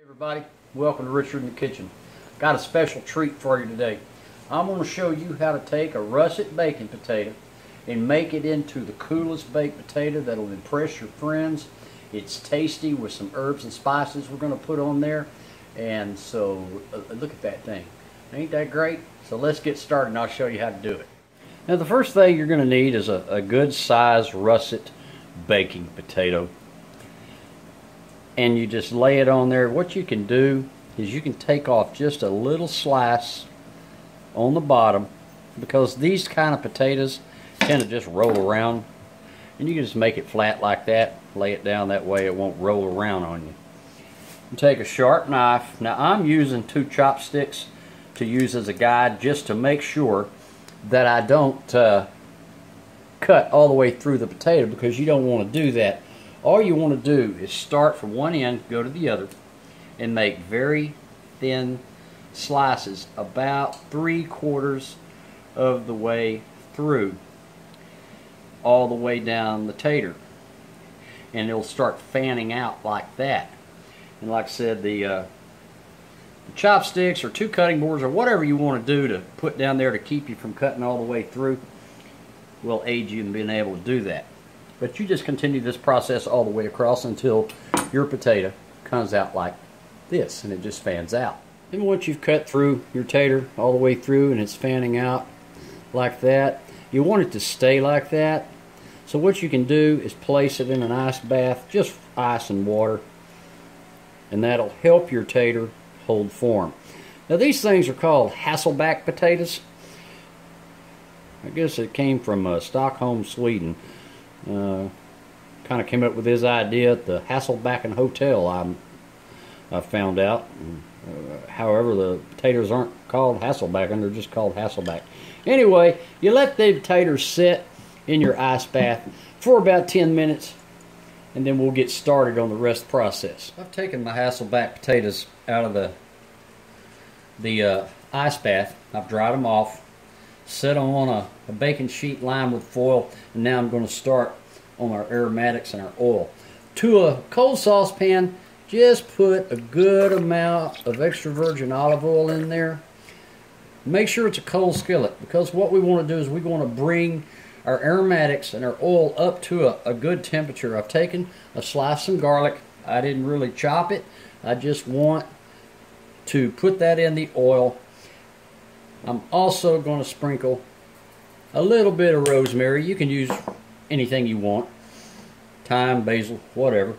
Everybody, welcome to Richard in the Kitchen. Got a special treat for you today. I'm going to show you how to take a russet baked potato and make it into the coolest baked potato that'll impress your friends. It's tasty with some herbs and spices we're going to put on there. And so, look at that thing. Ain't that great? So let's get started and I'll show you how to do it. Now the first thing you're going to need is a good sized russet baking potato. And you just lay it on there. What you can do is you can take off just a little slice on the bottom, because these kind of potatoes tend to just roll around, and you can just make it flat like that, lay it down that way it won't roll around on you. You take a sharp knife. Now I'm using 2 chopsticks to use as a guide, just to make sure that I don't cut all the way through the potato, because you don't want to do that. All you want to do is start from one end, go to the other, and make very thin slices, about 3/4 of the way through, all the way down the tater. And it'll start fanning out like that. And like I said, the chopsticks or 2 cutting boards or whatever you want to do to put down there to keep you from cutting all the way through will aid you in being able to do that. But you just continue this process all the way across until your potato comes out like this, and it just fans out. And once you've cut through your tater all the way through and it's fanning out like that, you want it to stay like that. So what you can do is place it in an ice bath, just ice and water, and that'll help your tater hold form. Now these things are called Hasselback potatoes. I guess it came from Stockholm, Sweden. Kind of came up with this idea at the Hasselback Hotel, I found out. However, the potatoes aren't called Hasselback, they're just called Hasselback. Anyway, you let the potatoes sit in your ice bath for about 10 minutes, and then we'll get started on the rest of the process. I've taken my Hasselback potatoes out of the ice bath. I've dried them off, set them on a baking sheet lined with foil, and now I'm going to start on our aromatics and our oil. To a cold saucepan, just put a good amount of extra virgin olive oil in there. Make sure it's a cold skillet, because what we want to do is we want to bring our aromatics and our oil up to a good temperature. I've taken a slice of some garlic. I didn't really chop it. I just want to put that in the oil. I'm also going to sprinkle a little bit of rosemary. You can use anything you want. Thyme, basil, whatever.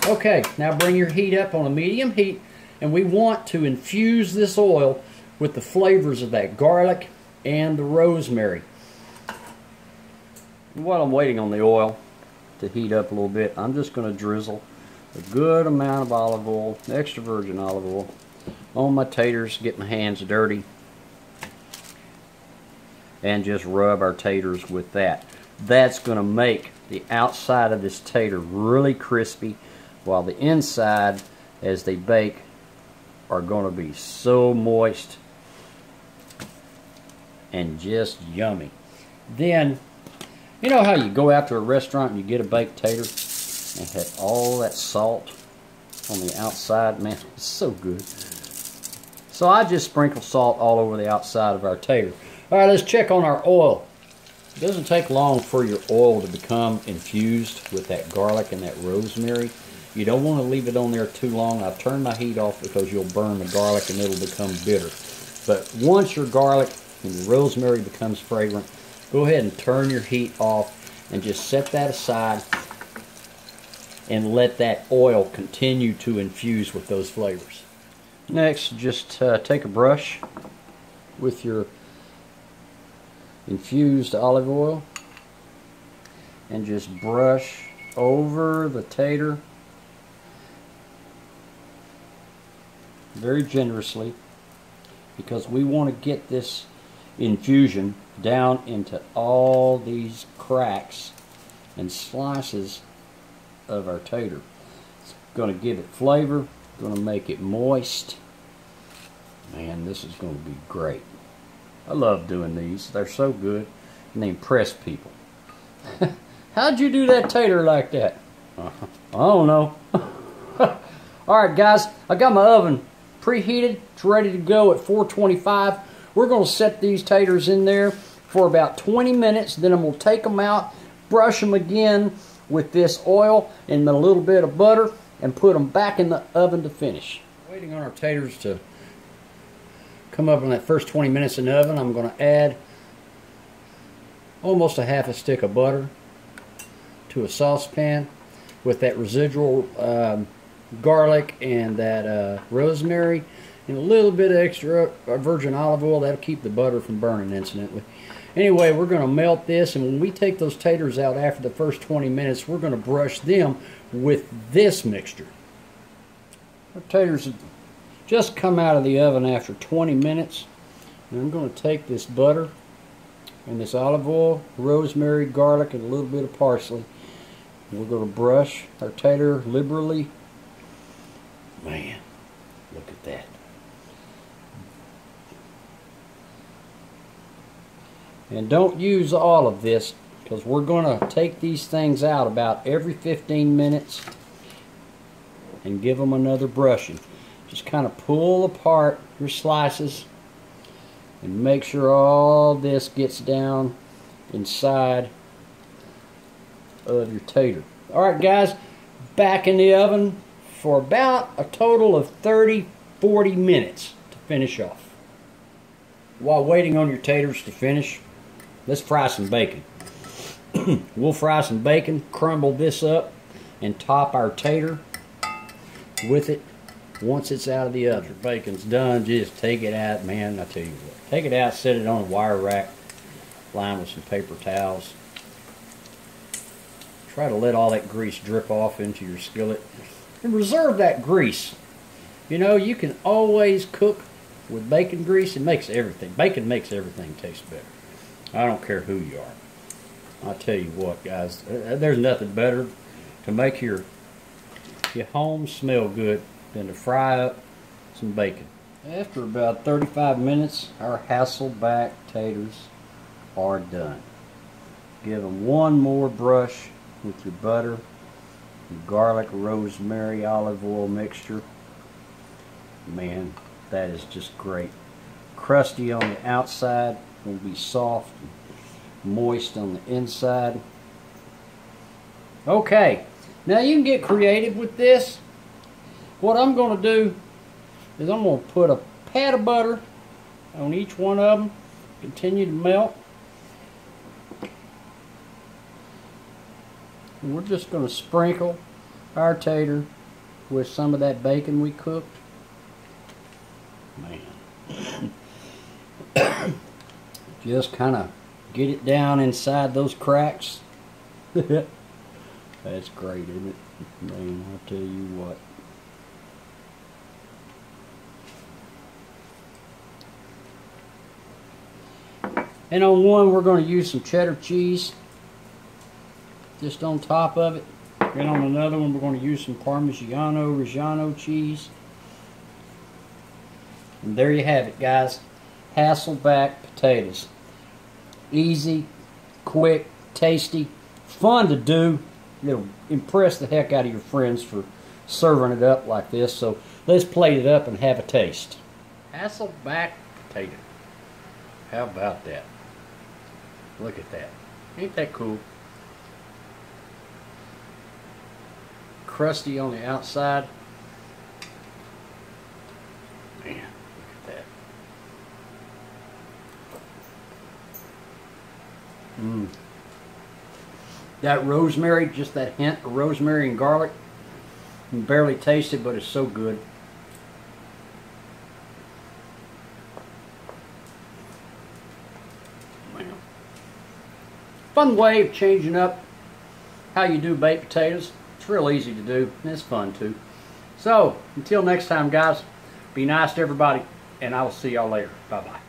Okay, now bring your heat up on a medium heat, and we want to infuse this oil with the flavors of that garlic and the rosemary. While I'm waiting on the oil to heat up a little bit, I'm just going to drizzle a good amount of olive oil, extra virgin olive oil, on my taters, get my hands dirty, and just rub our taters with that. That's going to make the outside of this tater really crispy, while the inside, as they bake, are going to be so moist and just yummy. Then, you know how you go out to a restaurant and you get a baked tater and have all that salt on the outside? Man, it's so good. So I just sprinkle salt all over the outside of our tater. Alright, let's check on our oil. It doesn't take long for your oil to become infused with that garlic and that rosemary. You don't want to leave it on there too long. I've turned my heat off because you'll burn the garlic and it'll become bitter. But once your garlic and your rosemary becomes fragrant, go ahead and turn your heat off and just set that aside and let that oil continue to infuse with those flavors. Next, just take a brush with your infused olive oil and just brush over the tater very generously, because we want to get this infusion down into all these cracks and slices of our tater. It's going to give it flavor, going to make it moist. Man, this is going to be great. I love doing these. They're so good and they impress people. How'd you do that tater like that? I don't know. Alright guys, I got my oven preheated. It's ready to go at 425. We're going to set these taters in there for about 20 minutes. Then I'm going to take them out, brush them again with this oil and a little bit of butter, and put them back in the oven to finish. Waiting on our taters to come up in that first 20 minutes in the oven, I'm going to add almost a half a stick of butter to a saucepan with that residual garlic and that rosemary and a little bit of extra virgin olive oil. That'll keep the butter from burning, incidentally. Anyway, we're going to melt this, and when we take those taters out after the first 20 minutes, we're going to brush them with this mixture. Our taters have just come out of the oven after 20 minutes, and I'm going to take this butter and this olive oil, rosemary, garlic, and a little bit of parsley. And we're going to brush our tater liberally. Man, look at that. And don't use all of this, because we're going to take these things out about every 15 minutes and give them another brushing. Just kind of pull apart your slices and make sure all this gets down inside of your tater. Alright guys, back in the oven for about a total of 30-40 minutes to finish off. While waiting on your taters to finish, let's fry some bacon. We'll fry some bacon, crumble this up, and top our tater with it once it's out of the oven. Your bacon's done, just take it out, man, I tell you what. Take it out, set it on a wire rack, lined with some paper towels. Try to let all that grease drip off into your skillet. And reserve that grease. You know, you can always cook with bacon grease. It makes everything. Bacon makes everything taste better. I don't care who you are. I'll tell you what, guys. There's nothing better to make your home smell good than to fry up some bacon. After about 35 minutes, our Hasselback taters are done. Give them one more brush with your butter, your garlic, rosemary, olive oil mixture. Man, that is just great. Crusty on the outside, will be soft and moist on the inside. Okay, now you can get creative with this. What I'm going to do is I'm going to put a pat of butter on each one of them, continue to melt. And we're just going to sprinkle our tater with some of that bacon we cooked. Man. Just kind of get it down inside those cracks. That's great, isn't it? Man, I'll tell you what. And on one, we're going to use some cheddar cheese just on top of it. And on another one, we're going to use some Parmigiano-Reggiano cheese. And there you have it, guys. Hasselback potatoes. Easy, quick, tasty, fun to do. It'll impress the heck out of your friends for serving it up like this. So let's plate it up and have a taste. Hasselback potato. How about that? Look at that. Ain't that cool? Crusty on the outside. Man, look at that. That rosemary, just that hint of rosemary and garlic. You can barely taste it, but it's so good. Man. Fun way of changing up how you do baked potatoes. It's real easy to do, and it's fun too. So, until next time, guys, be nice to everybody, and I will see y'all later. Bye-bye.